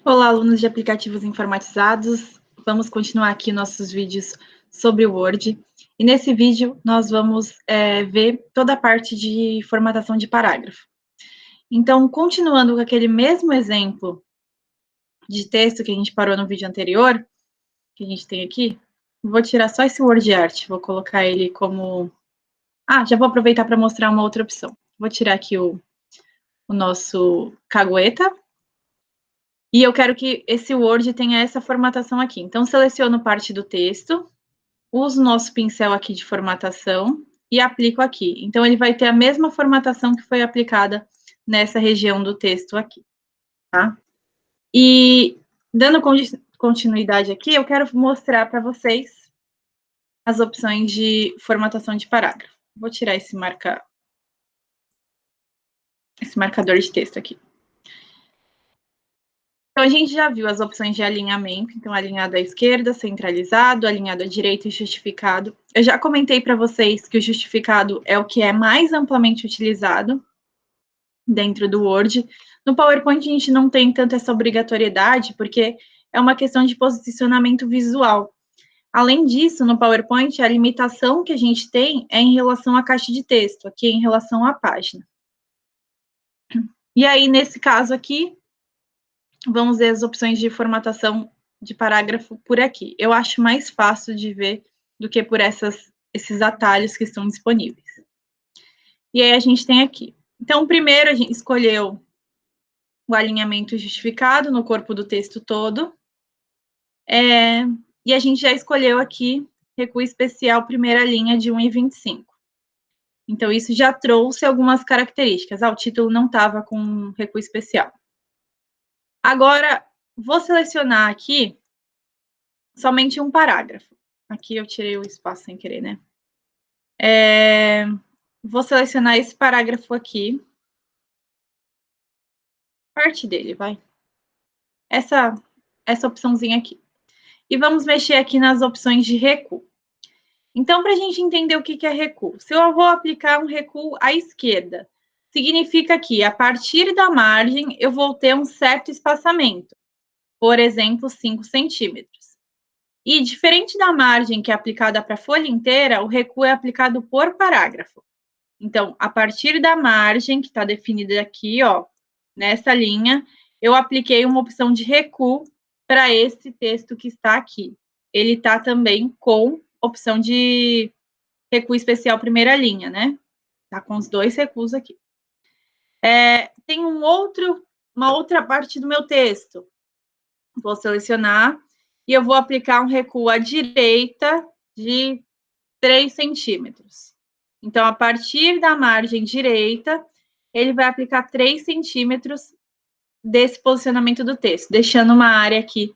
Olá, alunos de aplicativos informatizados. Vamos continuar aqui nossos vídeos sobre o Word. E nesse vídeo, nós vamos ver toda a parte de formatação de parágrafo. Então, continuando com aquele mesmo exemplo de texto que a gente parou no vídeo anterior, que a gente tem aqui, vou tirar só esse Word Art, vou colocar ele como... já vou aproveitar para mostrar uma outra opção. Vou tirar aqui o nosso cagueta. E eu quero que esse Word tenha essa formatação aqui. Então, seleciono parte do texto, uso o nosso pincel aqui de formatação e aplico aqui. Então, ele vai ter a mesma formatação que foi aplicada nessa região do texto aqui, tá? E, dando continuidade aqui, eu quero mostrar para vocês as opções de formatação de parágrafo. Vou tirar esse marcador de texto aqui. Então, a gente já viu as opções de alinhamento, então, alinhado à esquerda, centralizado, alinhado à direita e justificado. Eu já comentei para vocês que o justificado é o que é mais amplamente utilizado dentro do Word. No PowerPoint, a gente não tem tanto essa obrigatoriedade, porque é uma questão de posicionamento visual. Além disso, no PowerPoint, a limitação que a gente tem é em relação à caixa de texto, aqui em relação à página. E aí, nesse caso aqui, vamos ver as opções de formatação de parágrafo por aqui. Eu acho mais fácil de ver do que por esses atalhos que estão disponíveis. E aí a gente tem aqui. Então, primeiro a gente escolheu o alinhamento justificado no corpo do texto todo. E a gente já escolheu aqui recuo especial primeira linha de 1,25. Então, isso já trouxe algumas características. O título não estava com recuo especial. Agora, vou selecionar aqui somente um parágrafo. Aqui eu tirei o espaço sem querer, né? Vou selecionar esse parágrafo aqui. Parte dele, vai. Essa opçãozinha aqui. E vamos mexer aqui nas opções de recuo. Então, para a gente entender o que é recuo, se eu vou aplicar um recuo à esquerda, significa que, a partir da margem, eu vou ter um certo espaçamento. Por exemplo, 5 centímetros. E, diferente da margem que é aplicada para a folha inteira, o recuo é aplicado por parágrafo. Então, a partir da margem, que está definida aqui, ó, nessa linha, eu apliquei uma opção de recuo para esse texto que está aqui. Ele está também com opção de recuo especial primeira linha, né? Está com os dois recuos aqui. Tem uma outra parte do meu texto. Vou selecionar e eu vou aplicar um recuo à direita de 3 centímetros. Então, a partir da margem direita, ele vai aplicar 3 centímetros desse posicionamento do texto, deixando uma área aqui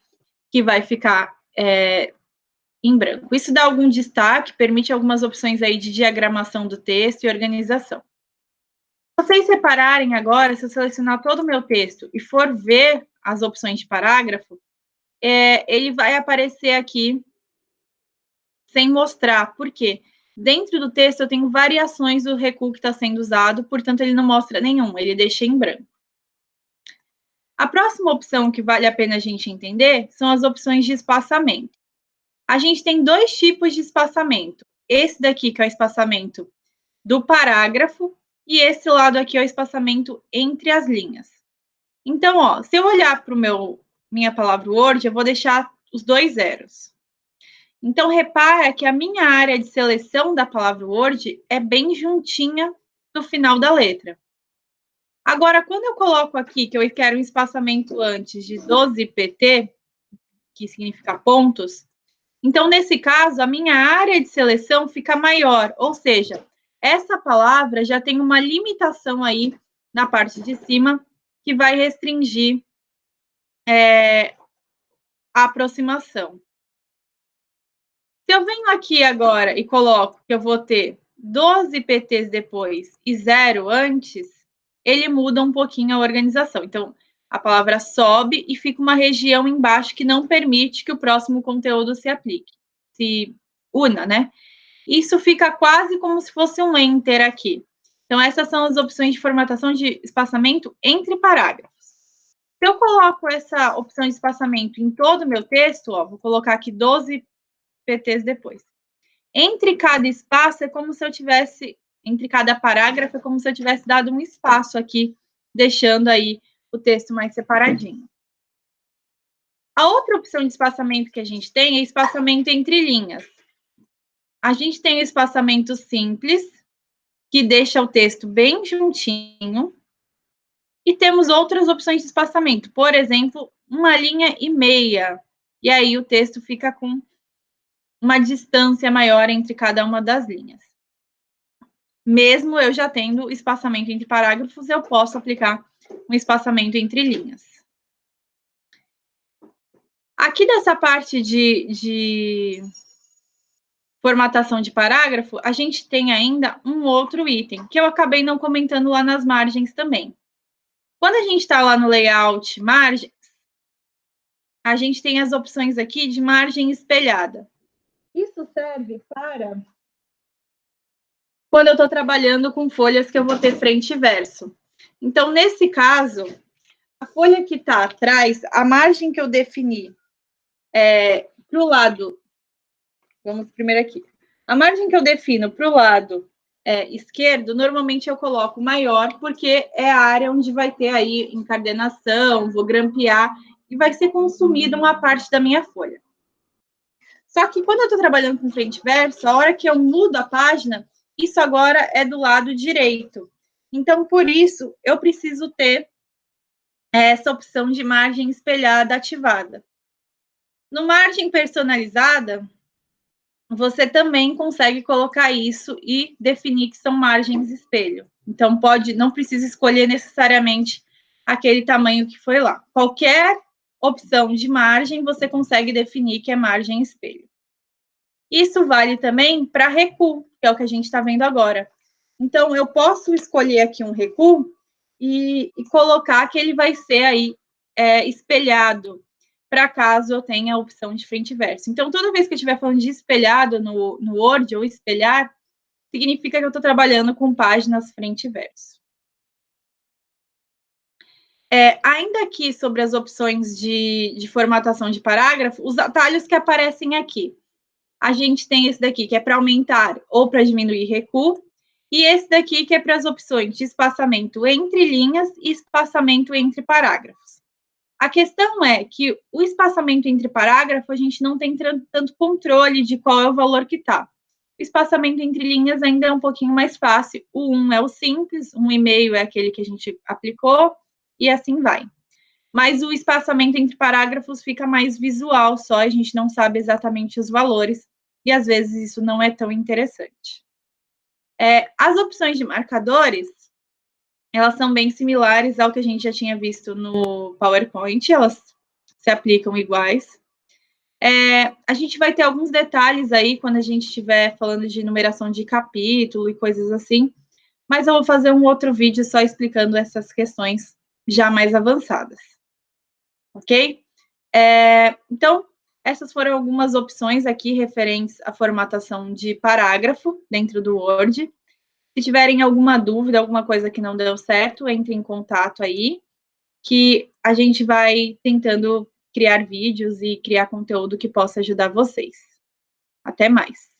que vai ficar em branco. Isso dá algum destaque, permite algumas opções aí de diagramação do texto e organização. Se vocês separarem agora, se eu selecionar todo o meu texto e for ver as opções de parágrafo, ele vai aparecer aqui sem mostrar. Por quê? Dentro do texto, eu tenho variações do recuo que está sendo usado, portanto, ele não mostra nenhum, ele deixa em branco. A próxima opção que vale a pena a gente entender são as opções de espaçamento. A gente tem dois tipos de espaçamento. Esse daqui, que é o espaçamento do parágrafo, e esse lado aqui é o espaçamento entre as linhas. Então, ó, se eu olhar para minha palavra Word, eu vou deixar os dois zeros. Então, repara que a minha área de seleção da palavra Word é bem juntinha no final da letra. Agora, quando eu coloco aqui que eu quero um espaçamento antes de 12 pt, que significa pontos, então, nesse caso, a minha área de seleção fica maior, ou seja, essa palavra já tem uma limitação aí na parte de cima que vai restringir a aproximação. Se eu venho aqui agora e coloco que eu vou ter 12 PTs depois e 0 antes, ele muda um pouquinho a organização. Então, a palavra sobe e fica uma região embaixo que não permite que o próximo conteúdo se aplique, se una, né? Isso fica quase como se fosse um enter aqui. Então, essas são as opções de formatação de espaçamento entre parágrafos. Se eu coloco essa opção de espaçamento em todo o meu texto, ó, vou colocar aqui 12 PTs depois. Entre cada espaço é como se eu tivesse, entre cada parágrafo é como se eu tivesse dado um espaço aqui, deixando aí o texto mais separadinho. A outra opção de espaçamento que a gente tem é espaçamento entre linhas. A gente tem o espaçamento simples, que deixa o texto bem juntinho, e temos outras opções de espaçamento, por exemplo, 1,5 linha, e aí o texto fica com uma distância maior entre cada uma das linhas. Mesmo eu já tendo espaçamento entre parágrafos, eu posso aplicar um espaçamento entre linhas. Aqui dessa parte de formatação de parágrafo, a gente tem ainda um outro item, que eu acabei não comentando lá nas margens também. Quando a gente está lá no layout margens, a gente tem as opções aqui de margem espelhada. Isso serve para quando eu estou trabalhando com folhas que eu vou ter frente e verso. Então, nesse caso, a folha que está atrás, a margem que eu defini para o lado, vamos primeiro aqui, a margem que eu defino para o lado esquerdo, normalmente eu coloco maior, porque é a área onde vai ter aí encadernação, vou grampear, e vai ser consumida uma parte da minha folha. Só que quando eu estou trabalhando com frente e verso, a hora que eu mudo a página, isso agora é do lado direito. Então, por isso, eu preciso ter essa opção de margem espelhada ativada. No margem personalizada, você também consegue colocar isso e definir que são margens espelho. Então, não precisa escolher necessariamente aquele tamanho que foi lá. Qualquer opção de margem, você consegue definir que é margem espelho. Isso vale também para recuo, que é o que a gente está vendo agora. Então, eu posso escolher aqui um recuo e colocar que ele vai ser aí espelhado, para caso eu tenha a opção de frente e verso. Então, toda vez que eu estiver falando de espelhado no Word ou espelhar, significa que eu estou trabalhando com páginas frente e verso. Ainda aqui sobre as opções de formatação de parágrafo, os atalhos que aparecem aqui. A gente tem esse daqui, que é para aumentar ou para diminuir recuo, e esse daqui, que é para as opções de espaçamento entre linhas e espaçamento entre parágrafos. A questão é que o espaçamento entre parágrafos, a gente não tem tanto controle de qual é o valor que está. O espaçamento entre linhas ainda é um pouquinho mais fácil. O 1 é o simples, 1,5 é aquele que a gente aplicou, e assim vai. Mas o espaçamento entre parágrafos fica mais visual só, a gente não sabe exatamente os valores, e às vezes isso não é tão interessante. As opções de marcadores, elas são bem similares ao que a gente já tinha visto no PowerPoint, elas se aplicam iguais. A gente vai ter alguns detalhes aí quando a gente estiver falando de numeração de capítulo e coisas assim, mas eu vou fazer um outro vídeo só explicando essas questões já mais avançadas. Ok? Então, essas foram algumas opções aqui referentes à formatação de parágrafo dentro do Word. Se tiverem alguma dúvida, alguma coisa que não deu certo, entre em contato aí, que a gente vai tentando criar vídeos e criar conteúdo que possa ajudar vocês. Até mais!